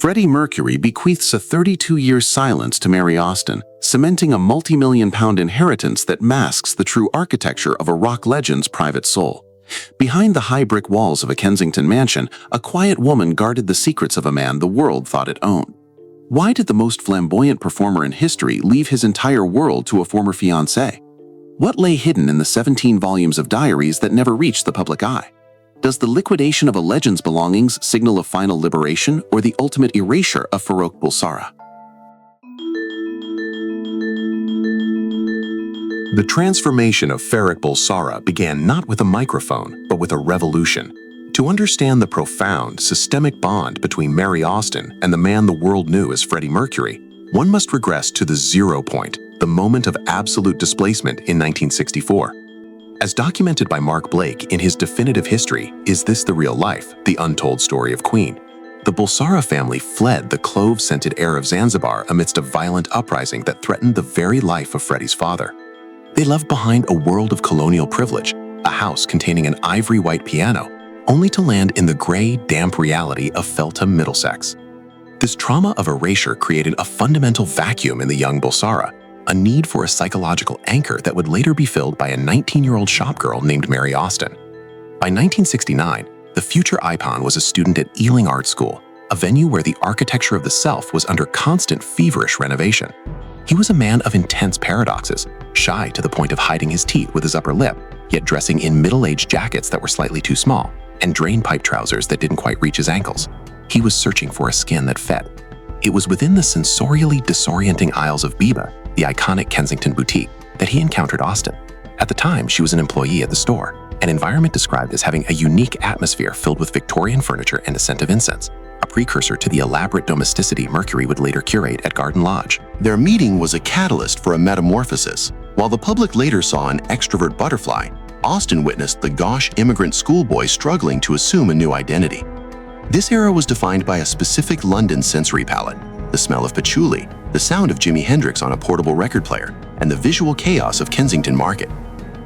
Freddie Mercury bequeaths a 32-year silence to marry Austin, cementing a multi-million-pound inheritance that masks the true architecture of a rock legend's private soul. Behind the high brick walls of a Kensington mansion, a quiet woman guarded the secrets of a man the world thought it owned. Why did the most flamboyant performer in history leave his entire world to a former fiancée? What lay hidden in the 17 volumes of diaries that never reached the public eye? Does the liquidation of a legend's belongings signal a final liberation or the ultimate erasure of Farrokh Bulsara? The transformation of Farrokh Bulsara began not with a microphone, but with a revolution. To understand the profound, systemic bond between Mary Austin and the man the world knew as Freddie Mercury, one must regress to the 0 point, the moment of absolute displacement in 1964. As documented by Mark Blake in his definitive history, Is This the Real Life? The Untold Story of Queen, the Bulsara family fled the clove-scented air of Zanzibar amidst a violent uprising that threatened the very life of Freddie's father. They left behind a world of colonial privilege, a house containing an ivory-white piano, only to land in the gray, damp reality of Feltham, Middlesex. This trauma of erasure created a fundamental vacuum in the young Bulsara, a need for a psychological anchor that would later be filled by a 19-year-old shopgirl named Mary Austin. By 1969, the future icon was a student at Ealing Art School, a venue where the architecture of the self was under constant feverish renovation. He was a man of intense paradoxes, shy to the point of hiding his teeth with his upper lip, yet dressing in middle-aged jackets that were slightly too small, and drain-pipe trousers that didn't quite reach his ankles. He was searching for a skin that fit. It was within the sensorially disorienting aisles of Biba, the iconic Kensington boutique, that he encountered Austin. At the time, she was an employee at the store, an environment described as having a unique atmosphere filled with Victorian furniture and a scent of incense, a precursor to the elaborate domesticity Mercury would later curate at Garden Lodge. Their meeting was a catalyst for a metamorphosis. While the public later saw an extrovert butterfly, Austin witnessed the gauche immigrant schoolboy struggling to assume a new identity. This era was defined by a specific London sensory palette, the smell of patchouli, the sound of Jimi Hendrix on a portable record player, and the visual chaos of Kensington Market.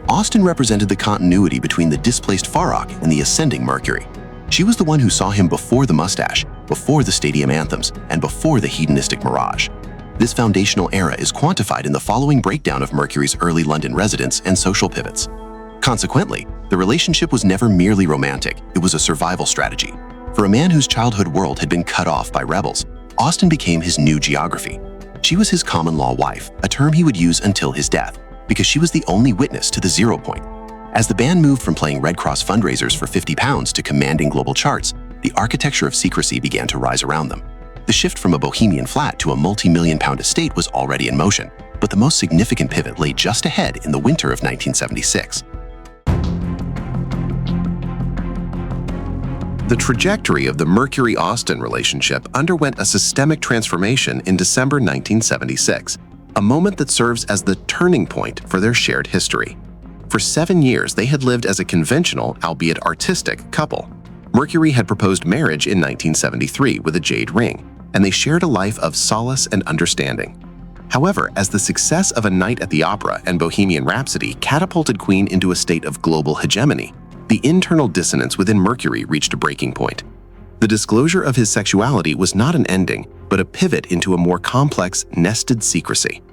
Austin represented the continuity between the displaced Farrokh and the ascending Mercury. She was the one who saw him before the mustache, before the stadium anthems, and before the hedonistic Mirage. This foundational era is quantified in the following breakdown of Mercury's early London residence and social pivots. Consequently, the relationship was never merely romantic, it was a survival strategy. For a man whose childhood world had been cut off by rebels, Austin became his new geography. She was his common-law wife, a term he would use until his death, because she was the only witness to the 0 point. As the band moved from playing Red Cross fundraisers for £50 to commanding global charts, the architecture of secrecy began to rise around them. The shift from a bohemian flat to a multi-million-pound estate was already in motion, but the most significant pivot lay just ahead in the winter of 1976. The trajectory of the Mercury-Austin relationship underwent a systemic transformation in December 1976, a moment that serves as the turning point for their shared history. For 7 years, they had lived as a conventional, albeit artistic, couple. Mercury had proposed marriage in 1973 with a jade ring, and they shared a life of solace and understanding. However, as the success of A Night at the Opera and Bohemian Rhapsody catapulted Queen into a state of global hegemony, the internal dissonance within Mercury reached a breaking point. The disclosure of his sexuality was not an ending, but a pivot into a more complex, nested secrecy.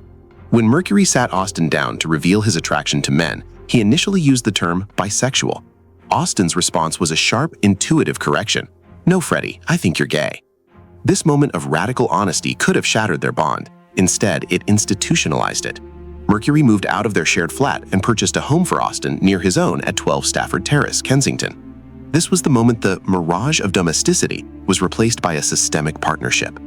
When Mercury sat Austin down to reveal his attraction to men, he initially used the term bisexual. Austin's response was a sharp, intuitive correction. "No, Freddie, I think you're gay." This moment of radical honesty could have shattered their bond. Instead, it institutionalized it. Mercury moved out of their shared flat and purchased a home for Austin near his own at 12 Stafford Terrace, Kensington. This was the moment the mirage of domesticity was replaced by a systemic partnership.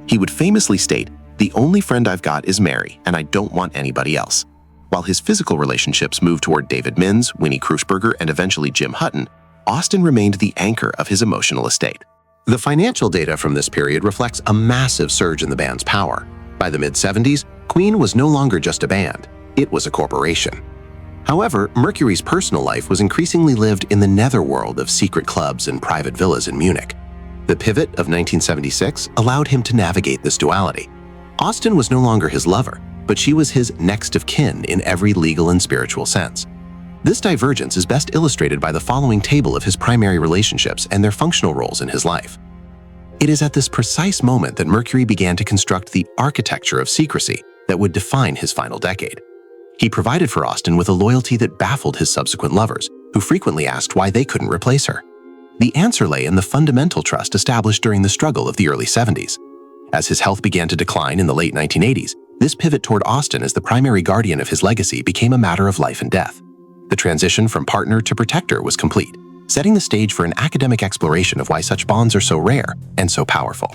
He would famously state, "The only friend I've got is Mary, and I don't want anybody else." While his physical relationships moved toward David Minns, Winnie Kruschberger, and eventually Jim Hutton, Austin remained the anchor of his emotional estate. The financial data from this period reflects a massive surge in the band's power. By the mid-70s, Queen was no longer just a band, it was a corporation. However, Mercury's personal life was increasingly lived in the netherworld of secret clubs and private villas in Munich. The pivot of 1976 allowed him to navigate this duality. Austin was no longer his lover, but she was his next of kin in every legal and spiritual sense. This divergence is best illustrated by the following table of his primary relationships and their functional roles in his life. It is at this precise moment that Mercury began to construct the architecture of secrecy that would define his final decade. He provided for Austen with a loyalty that baffled his subsequent lovers, who frequently asked why they couldn't replace her. The answer lay in the fundamental trust established during the struggle of the early 70s. As his health began to decline in the late 1980s, this pivot toward Austen as the primary guardian of his legacy became a matter of life and death. The transition from partner to protector was complete, setting the stage for an academic exploration of why such bonds are so rare and so powerful.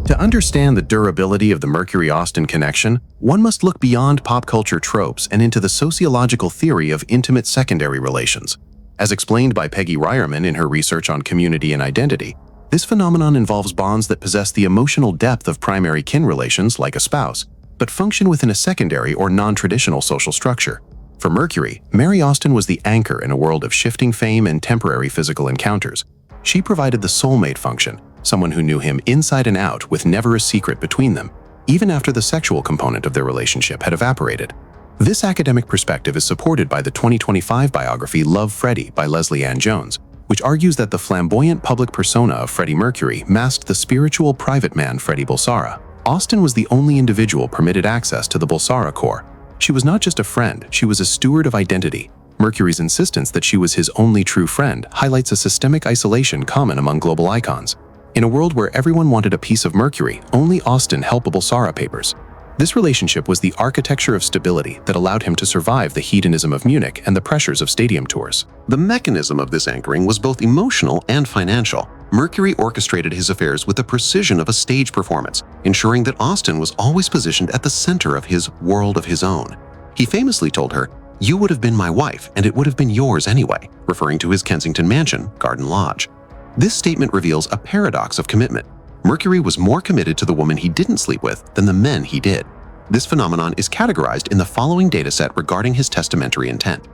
To understand the durability of the Mercury-Austen connection, one must look beyond pop culture tropes and into the sociological theory of intimate secondary relations. As explained by Peggy Ryerman in her research on community and identity, this phenomenon involves bonds that possess the emotional depth of primary kin relations, like a spouse, but function within a secondary or non-traditional social structure. For Mercury, Mary Austen was the anchor in a world of shifting fame and temporary physical encounters. She provided the soulmate function, someone who knew him inside and out with never a secret between them, even after the sexual component of their relationship had evaporated. This academic perspective is supported by the 2025 biography Love, Freddie by Lesley-Ann Jones, which argues that the flamboyant public persona of Freddie Mercury masked the spiritual private man Freddie Bulsara. Austen was the only individual permitted access to the Bulsara core. She was not just a friend, she was a steward of identity. Mercury's insistence that she was his only true friend highlights a systemic isolation common among global icons. In a world where everyone wanted a piece of Mercury, only Austen held the Bulsara papers. This relationship was the architecture of stability that allowed him to survive the hedonism of Munich and the pressures of stadium tours. The mechanism of this anchoring was both emotional and financial. Mercury orchestrated his affairs with the precision of a stage performance, ensuring that Austen was always positioned at the center of his world of his own. He famously told her, "You would have been my wife, and it would have been yours anyway," referring to his Kensington mansion, Garden Lodge. This statement reveals a paradox of commitment. Mercury was more committed to the woman he didn't sleep with than the men he did. This phenomenon is categorized in the following dataset regarding his testamentary intent.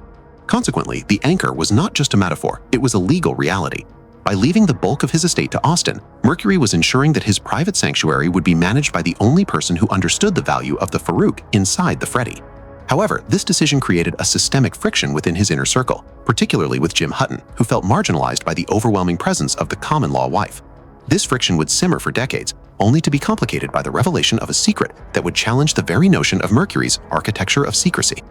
Consequently, the anchor was not just a metaphor, it was a legal reality. By leaving the bulk of his estate to Austen, Mercury was ensuring that his private sanctuary would be managed by the only person who understood the value of the Farrokh inside the Freddie. However, this decision created a systemic friction within his inner circle, particularly with Jim Hutton, who felt marginalized by the overwhelming presence of the common-law wife. This friction would simmer for decades, only to be complicated by the revelation of a secret that would challenge the very notion of Mercury's architecture of secrecy.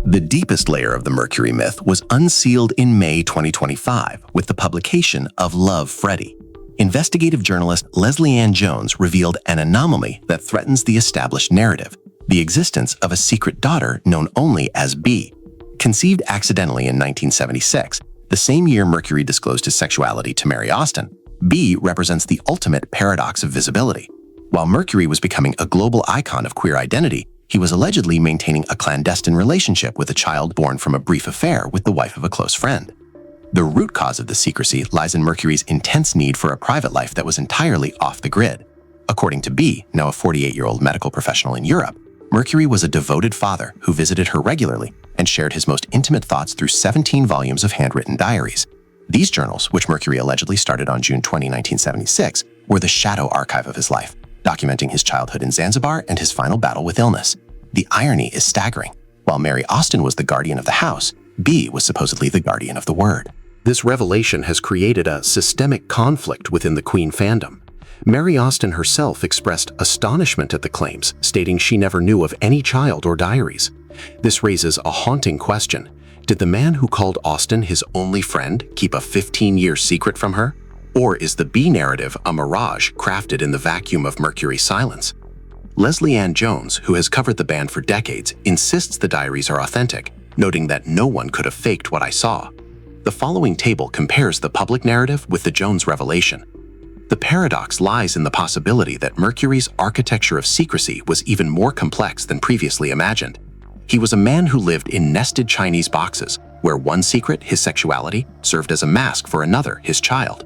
The deepest layer of the Mercury myth was unsealed in May 2025 with the publication of Love, Freddie. Investigative journalist Lesley-Ann Jones revealed an anomaly that threatens the established narrative, the existence of a secret daughter known only as B. Conceived accidentally in 1976, the same year Mercury disclosed his sexuality to Mary Austen, B represents the ultimate paradox of visibility. While Mercury was becoming a global icon of queer identity, he was allegedly maintaining a clandestine relationship with a child born from a brief affair with the wife of a close friend. The root cause of the secrecy lies in Mercury's intense need for a private life that was entirely off the grid. According to B, now a 48-year-old medical professional in Europe, Mercury was a devoted father who visited her regularly and shared his most intimate thoughts through 17 volumes of handwritten diaries. These journals, which Mercury allegedly started on June 20, 1976, were the shadow archive of his life, documenting his childhood in Zanzibar and his final battle with illness. The irony is staggering. While Mary Austen was the guardian of the house, B was supposedly the guardian of the word. This revelation has created a systemic conflict within the Queen fandom. Mary Austen herself expressed astonishment at the claims, stating she never knew of any child or diaries. This raises a haunting question. Did the man who called Austen his only friend keep a 15-year secret from her? Or is the B narrative a mirage crafted in the vacuum of Mercury's silence? Lesley-Ann Jones, who has covered the band for decades, insists the diaries are authentic, noting that no one could have faked what I saw. The following table compares the public narrative with the Jones revelation. The paradox lies in the possibility that Mercury's architecture of secrecy was even more complex than previously imagined. He was a man who lived in nested Chinese boxes, where one secret, his sexuality, served as a mask for another, his child.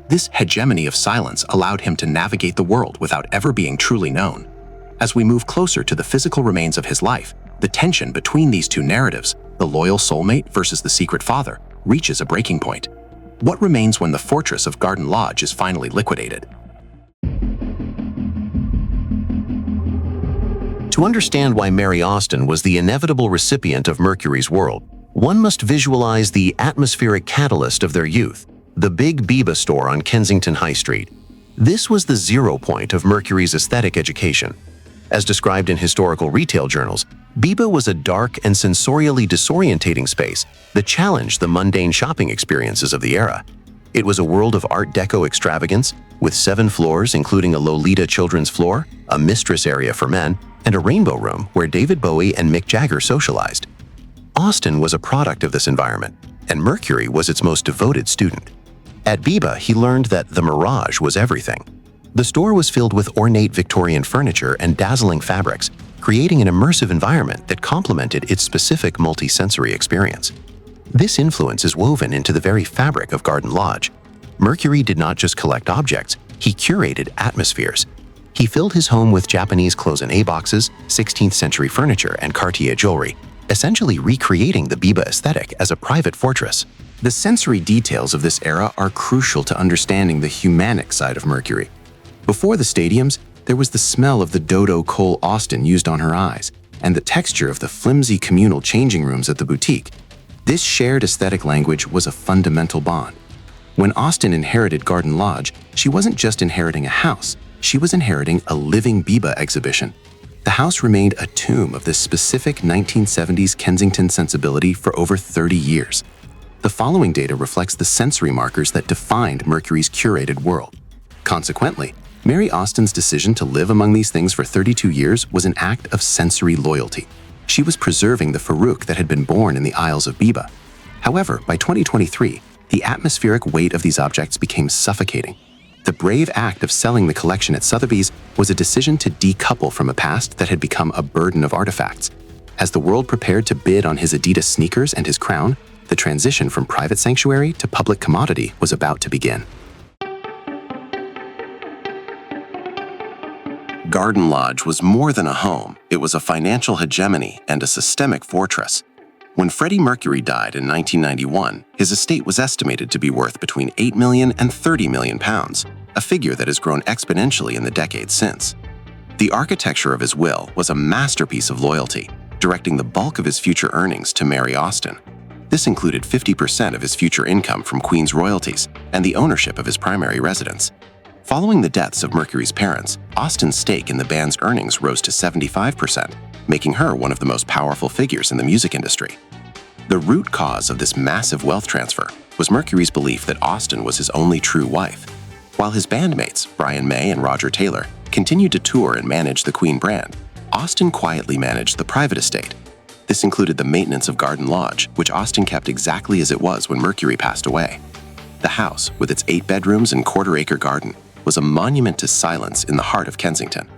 This hegemony of silence allowed him to navigate the world without ever being truly known. As we move closer to the physical remains of his life, the tension between these two narratives, the loyal soulmate versus the secret father, reaches a breaking point. What remains when the fortress of Garden Lodge is finally liquidated? To understand why Mary Austin was the inevitable recipient of Mercury's world, one must visualize the atmospheric catalyst of their youth, the Big Biba store on Kensington High Street. This was the zero point of Mercury's aesthetic education. As described in historical retail journals, Biba was a dark and sensorially disorientating space that challenged the mundane shopping experiences of the era. It was a world of Art Deco extravagance, with 7 floors including a Lolita children's floor, a mistress area for men, and a rainbow room where David Bowie and Mick Jagger socialized. Austin was a product of this environment, and Mercury was its most devoted student. At Biba, he learned that the Mirage was everything. The store was filled with ornate Victorian furniture and dazzling fabrics, creating an immersive environment that complemented its specific multi-sensory experience. This influence is woven into the very fabric of Garden Lodge. Mercury did not just collect objects, he curated atmospheres. He filled his home with Japanese cloisonné boxes, 16th century furniture, and Cartier jewelry, essentially recreating the Biba aesthetic as a private fortress. The sensory details of this era are crucial to understanding the humanic side of Mercury. Before the stadiums, there was the smell of the Dodo Cole Austin used on her eyes, and the texture of the flimsy communal changing rooms at the boutique. This shared aesthetic language was a fundamental bond. When Austin inherited Garden Lodge, she wasn't just inheriting a house, she was inheriting a living Biba exhibition. The house remained a tomb of this specific 1970s Kensington sensibility for over 30 years. The following data reflects the sensory markers that defined Mercury's curated world. Consequently, Mary Austin's decision to live among these things for 32 years was an act of sensory loyalty. She was preserving the Farrokh that had been born in the Isles of Biba. However, by 2023, the atmospheric weight of these objects became suffocating. The brave act of selling the collection at Sothebys was a decision to decouple from a past that had become a burden of artifacts. As the world prepared to bid on his Adidas sneakers and his crown, the transition from private sanctuary to public commodity was about to begin. Garden Lodge was more than a home. It was a financial hegemony and a systemic fortress. When Freddie Mercury died in 1991, his estate was estimated to be worth between £8 million and £30 million, a figure that has grown exponentially in the decades since. The architecture of his will was a masterpiece of loyalty, directing the bulk of his future earnings to Mary Austin. This included 50% of his future income from Queen's royalties and the ownership of his primary residence. Following the deaths of Mercury's parents, Austin's stake in the band's earnings rose to 75%, making her one of the most powerful figures in the music industry. The root cause of this massive wealth transfer was Mercury's belief that Austin was his only true wife. While his bandmates, Brian May and Roger Taylor, continued to tour and manage the Queen brand, Austin quietly managed the private estate. This included the maintenance of Garden Lodge, which Austin kept exactly as it was when Mercury passed away. The house, with its 8 bedrooms and quarter-acre garden, was a monument to silence in the heart of Kensington.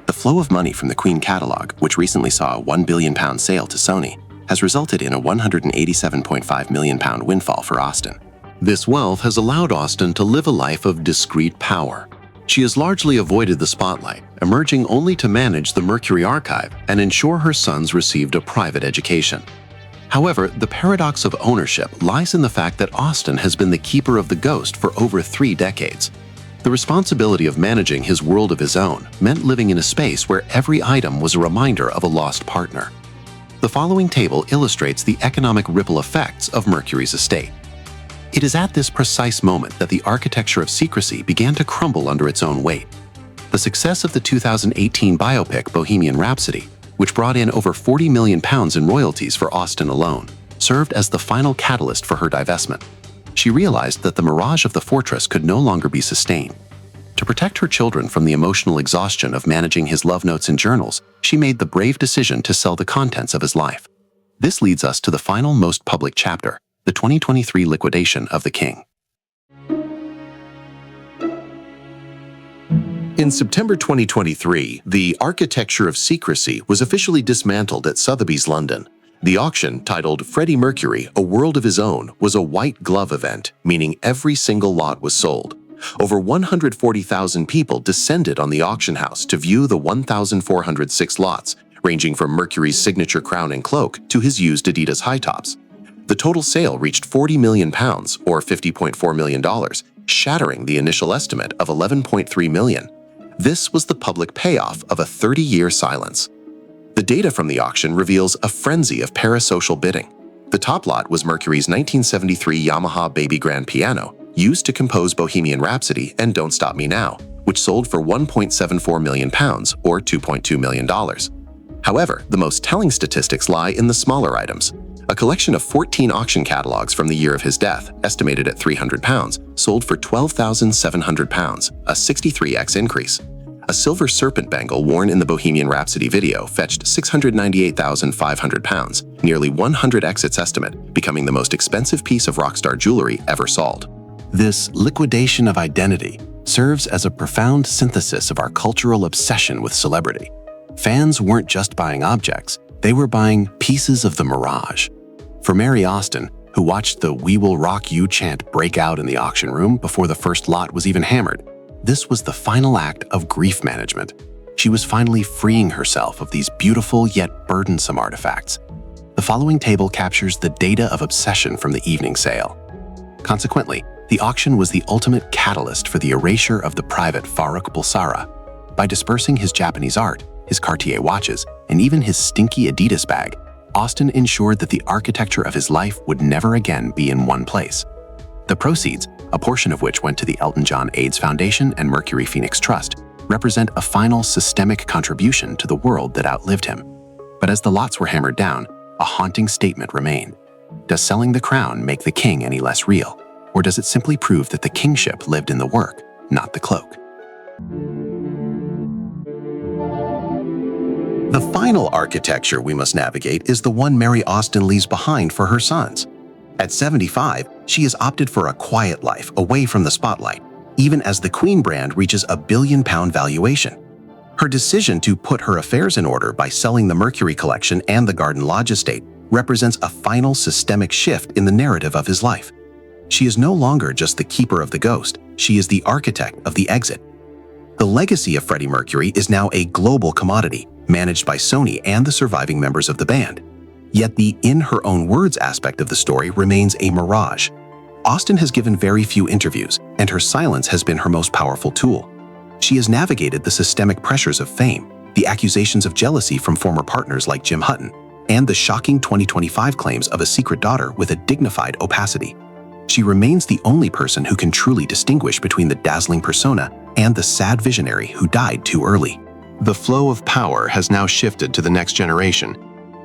The flow of money from the Queen catalog, which recently saw a £1 billion sale to Sony, has resulted in a £187.5 million windfall for Austin. This wealth has allowed Austin to live a life of discreet power. She has largely avoided the spotlight, emerging only to manage the Mercury archive and ensure her sons received a private education. However, the paradox of ownership lies in the fact that Austin has been the keeper of the ghost for over 3 decades. The responsibility of managing his world of his own meant living in a space where every item was a reminder of a lost partner. The following table illustrates the economic ripple effects of Mercury's estate. It is at this precise moment that the architecture of Secrecy began to crumble under its own weight. The success of the 2018 biopic Bohemian Rhapsody, which brought in over £40 million in royalties for Austin alone, served as the final catalyst for her divestment. She realized that the mirage of the fortress could no longer be sustained. To protect her children from the emotional exhaustion of managing his love notes and journals, she made the brave decision to sell the contents of his life. This leads us to the final, most public chapter, the 2023 liquidation of the king. In September 2023, the architecture of Secrecy was officially dismantled at Sotheby's, London. The auction, titled Freddie Mercury, A World of His Own, was a white glove event, meaning every single lot was sold. Over 140,000 people descended on the auction house to view the 1,406 lots, ranging from Mercury's signature crown and cloak to his used Adidas high tops. The total sale reached £40 million, or $50.4 million, shattering the initial estimate of $11.3 million. This was the public payoff of a 30-year silence. The data from the auction reveals a frenzy of parasocial bidding. The top lot was Mercury's 1973 Yamaha Baby Grand piano, used to compose Bohemian Rhapsody and Don't Stop Me Now, which sold for £1.74 million, or $2.2 million. However, the most telling statistics lie in the smaller items. A collection of 14 auction catalogs from the year of his death, estimated at £300, sold for £12,700, a 63x increase. A silver serpent bangle worn in the Bohemian Rhapsody video fetched £698,500, nearly 100x its estimate, becoming the most expensive piece of rock star jewelry ever sold. This liquidation of identity serves as a profound synthesis of our cultural obsession with celebrity. Fans weren't just buying objects, they were buying pieces of the mirage. For Mary Austin, who watched the "We Will Rock You" chant break out in the auction room before the first lot was even hammered, this was the final act of grief management. She was finally freeing herself of these beautiful yet burdensome artifacts. The following table captures the data of obsession from the evening sale. Consequently, the auction was the ultimate catalyst for the erasure of the private Farrokh Bulsara. By dispersing his Japanese art, his Cartier watches, and even his stinky Adidas bag, Austin ensured that the architecture of his life would never again be in one place. The proceeds, a portion of which went to the Elton John AIDS Foundation and Mercury Phoenix Trust, represent a final systemic contribution to the world that outlived him. But as the lots were hammered down, a haunting statement remained. Does selling the crown make the king any less real? Or does it simply prove that the kingship lived in the work, not the cloak? The final architecture we must navigate is the one Mary Austin leaves behind for her sons. At 75, she has opted for a quiet life away from the spotlight, even as the Queen brand reaches a £1 billion valuation. Her decision to put her affairs in order by selling the Mercury collection and the Garden Lodge estate represents a final systemic shift in the narrative of his life. She is no longer just the keeper of the ghost, she is the architect of the exit. The legacy of Freddie Mercury is now a global commodity, managed by Sony and the surviving members of the band. Yet the in-her-own-words aspect of the story remains a mirage. Austin has given very few interviews, and her silence has been her most powerful tool. She has navigated the systemic pressures of fame, the accusations of jealousy from former partners like Jim Hutton, and the shocking 2025 claims of a secret daughter with a dignified opacity. She remains the only person who can truly distinguish between the dazzling persona and the sad visionary who died too early. The flow of power has now shifted to the next generation.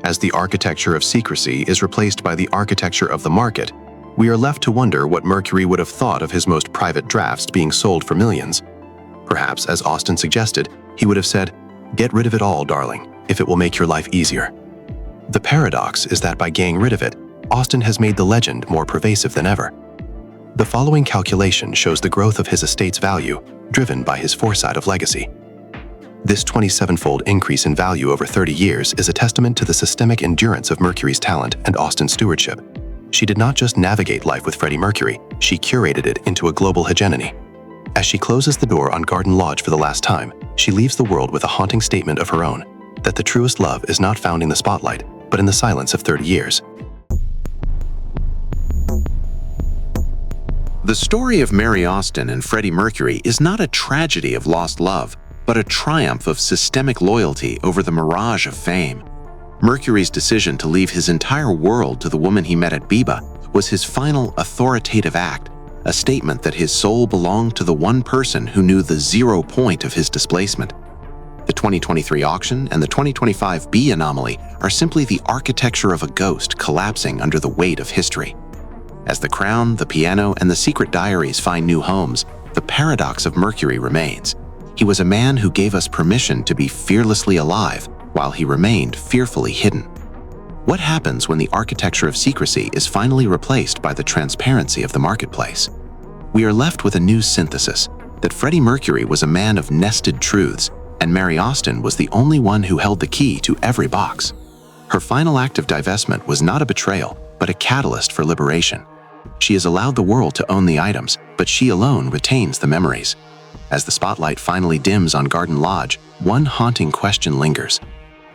As the architecture of secrecy is replaced by the architecture of the market, we are left to wonder what Mercury would have thought of his most private drafts being sold for millions. Perhaps, as Austin suggested, he would have said, "Get rid of it all, darling, if it will make your life easier." The paradox is that by getting rid of it, Austin has made the legend more pervasive than ever. The following calculation shows the growth of his estate's value, driven by his foresight of legacy. This 27-fold increase in value over 30 years is a testament to the systemic endurance of Mercury's talent and Austin's stewardship. She did not just navigate life with Freddie Mercury, she curated it into a global hegemony. As she closes the door on Garden Lodge for the last time, she leaves the world with a haunting statement of her own, that the truest love is not found in the spotlight, but in the silence of 30 years. The story of Mary Austin and Freddie Mercury is not a tragedy of lost love, but a triumph of systemic loyalty over the mirage of fame. Mercury's decision to leave his entire world to the woman he met at Biba was his final authoritative act, a statement that his soul belonged to the one person who knew the 0 point of his displacement. The 2023 auction and the 2025 B anomaly are simply the architecture of a ghost collapsing under the weight of history. As the crown, the piano, and the secret diaries find new homes, the paradox of Mercury remains. He was a man who gave us permission to be fearlessly alive while he remained fearfully hidden. What happens when the architecture of secrecy is finally replaced by the transparency of the marketplace? We are left with a new synthesis, that Freddie Mercury was a man of nested truths, and Mary Austin was the only one who held the key to every box. Her final act of divestment was not a betrayal, but a catalyst for liberation. She has allowed the world to own the items, but she alone retains the memories. As the spotlight finally dims on Garden Lodge, one haunting question lingers.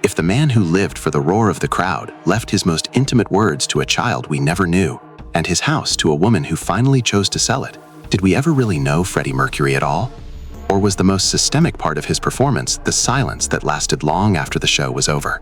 If the man who lived for the roar of the crowd left his most intimate words to a child we never knew, and his house to a woman who finally chose to sell it, did we ever really know Freddie Mercury at all? Or was the most systemic part of his performance the silence that lasted long after the show was over?